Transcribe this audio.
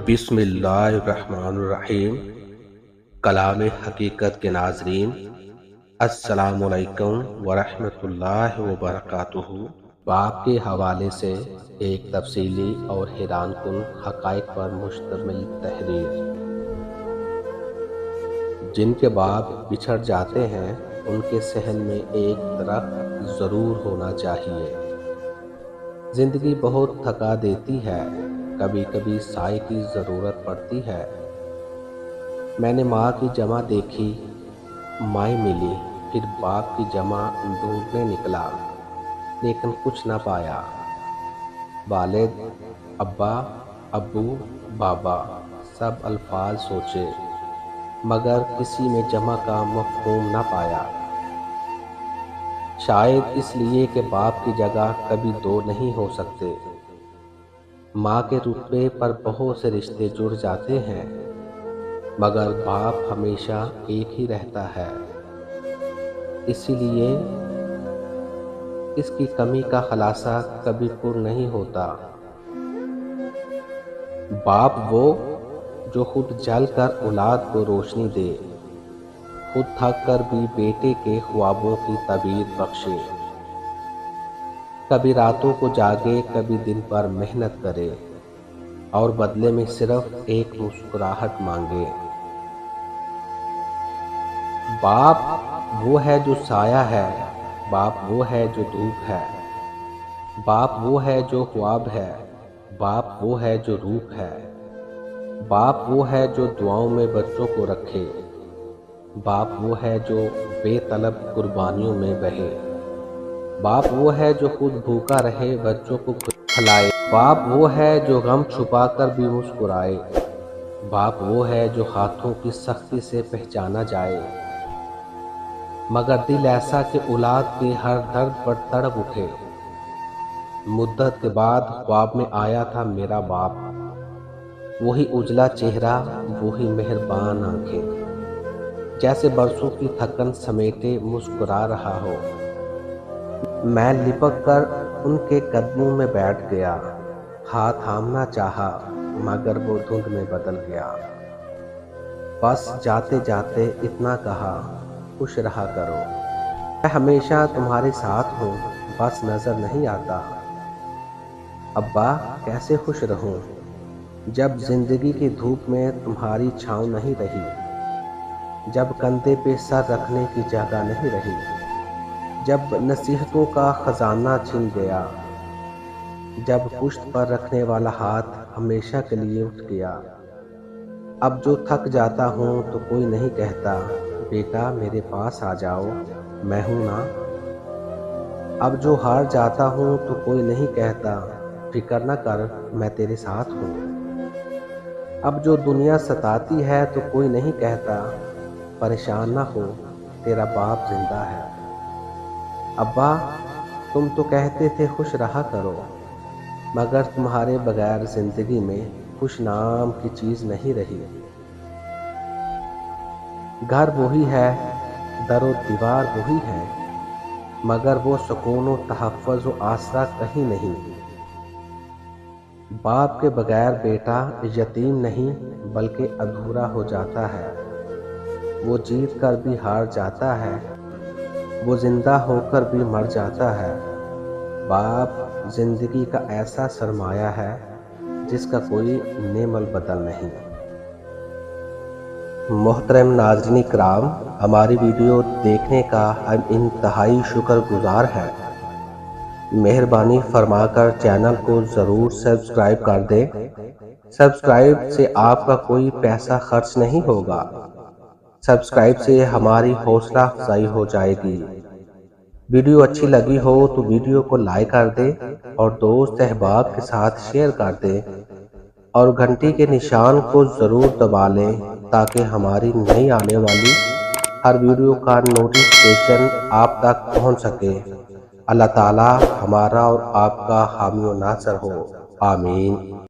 بسم اللہ الرحمن الرحیم۔ کلام حقیقت کے ناظرین، السلام علیکم ورحمۃ اللہ وبرکاتہ۔ باپ کے حوالے سے ایک تفصیلی اور حیران کن حقائق پر مشتمل تحریر۔ جن کے باپ بچھڑ جاتے ہیں ان کے صحن میں ایک درخت ضرور ہونا چاہیے۔ زندگی بہت تھکا دیتی ہے، کبھی کبھی سائے کی ضرورت پڑتی ہے۔ میں نے ماں کی جمع دیکھی، مائیں ملی، پھر باپ کی جمع ڈھونڈنے نکلا، لیکن کچھ نہ پایا۔ والد، ابا، ابو، بابا، سب الفاظ سوچے، مگر کسی میں جمع کا مفہوم نہ پایا۔ شاید اس لیے کہ باپ کی جگہ کبھی دو نہیں ہو سکتے۔ ماں کے رتبے پر بہت سے رشتے جڑ جاتے ہیں، مگر باپ ہمیشہ ایک ہی رہتا ہے۔ اسی لیے اس کی کمی کا خلاصہ کبھی پر نہیں ہوتا۔ باپ وہ جو خود جل کر اولاد کو روشنی دے، خود تھک کر بھی بیٹے کے خوابوں کی تعبیر بخشے، کبھی راتوں کو جاگے، کبھی دن پر محنت کرے، اور بدلے میں صرف ایک مسکراہٹ مانگے۔ باپ وہ ہے جو سایہ ہے، باپ وہ ہے جو دھوپ ہے، باپ وہ ہے جو خواب ہے، باپ وہ ہے جو روح ہے، باپ وہ ہے جو دعاؤں میں بچوں کو رکھے، باپ وہ ہے جو بے طلب قربانیوں میں بہے، باپ وہ ہے جو خود بھوکا رہے بچوں کو کھلائے، باپ وہ ہے جو غم چھپا کر بھی مسکرائے، باپ وہ ہے جو ہاتھوں کی سختی سے پہچانا جائے، مگر دل ایسا کہ اولاد کے ہر درد پر تڑپ اٹھے۔ مدت کے بعد خواب میں آیا تھا میرا باپ، وہی اجلا چہرہ، وہی مہربان آنکھیں، جیسے برسوں کی تھکن سمیٹے مسکرا رہا ہو۔ میں لپک کر ان کے قدموں میں بیٹھ گیا، ہاتھ تھامنا چاہا، مگر وہ دھند میں بدل گیا۔ بس جاتے جاتے اتنا کہا، خوش رہا کرو، میں ہمیشہ تمہارے ساتھ ہوں، بس نظر نہیں آتا۔ ابا، کیسے خوش رہوں جب زندگی کی دھوپ میں تمہاری چھاؤں نہیں رہی، جب کندھے پہ سر رکھنے کی جگہ نہیں رہی، جب نصیحتوں کا خزانہ چھن گیا، جب پشت پر رکھنے والا ہاتھ ہمیشہ کے لیے اٹھ گیا۔ اب جو تھک جاتا ہوں تو کوئی نہیں کہتا، بیٹا میرے پاس آ جاؤ، میں ہوں نا۔ اب جو ہار جاتا ہوں تو کوئی نہیں کہتا، فکر نہ کر، میں تیرے ساتھ ہوں۔ اب جو دنیا ستاتی ہے تو کوئی نہیں کہتا، پریشان نہ ہو، تیرا باپ زندہ ہے۔ ابا، تم تو کہتے تھے خوش رہا کرو، مگر تمہارے بغیر زندگی میں خوش نام کی چیز نہیں رہی۔ گھر وہی ہے، در و دیوار وہی ہے، مگر وہ سکون و تحفظ و آسرا کہیں نہیں۔ باپ کے بغیر بیٹا یتیم نہیں بلکہ ادھورا ہو جاتا ہے، وہ جیت کر بھی ہار جاتا ہے، وہ زندہ ہو کر بھی مر جاتا ہے۔ باپ زندگی کا ایسا سرمایہ ہے جس کا کوئی نعم البدل نہیں۔ محترم ناظرین کرام، ہماری ویڈیو دیکھنے کا ہم انتہائی شکر گزار ہیں۔ مہربانی فرما کر چینل کو ضرور سبسکرائب کر دیں۔ سبسکرائب سے آپ کا کوئی پیسہ خرچ نہیں ہوگا، سبسکرائب سے ہماری حوصلہ افزائی ہو جائے گی۔ ویڈیو اچھی لگی ہو تو ویڈیو کو لائک کر دیں اور دوست احباب کے ساتھ شیئر کر دیں، اور گھنٹی کے نشان کو ضرور دبا لیں تاکہ ہماری نئی آنے والی ہر ویڈیو کا نوٹیفیکیشن آپ تک پہنچ سکے۔ اللہ تعالی ہمارا اور آپ کا حامی و ناصر ہو، آمین۔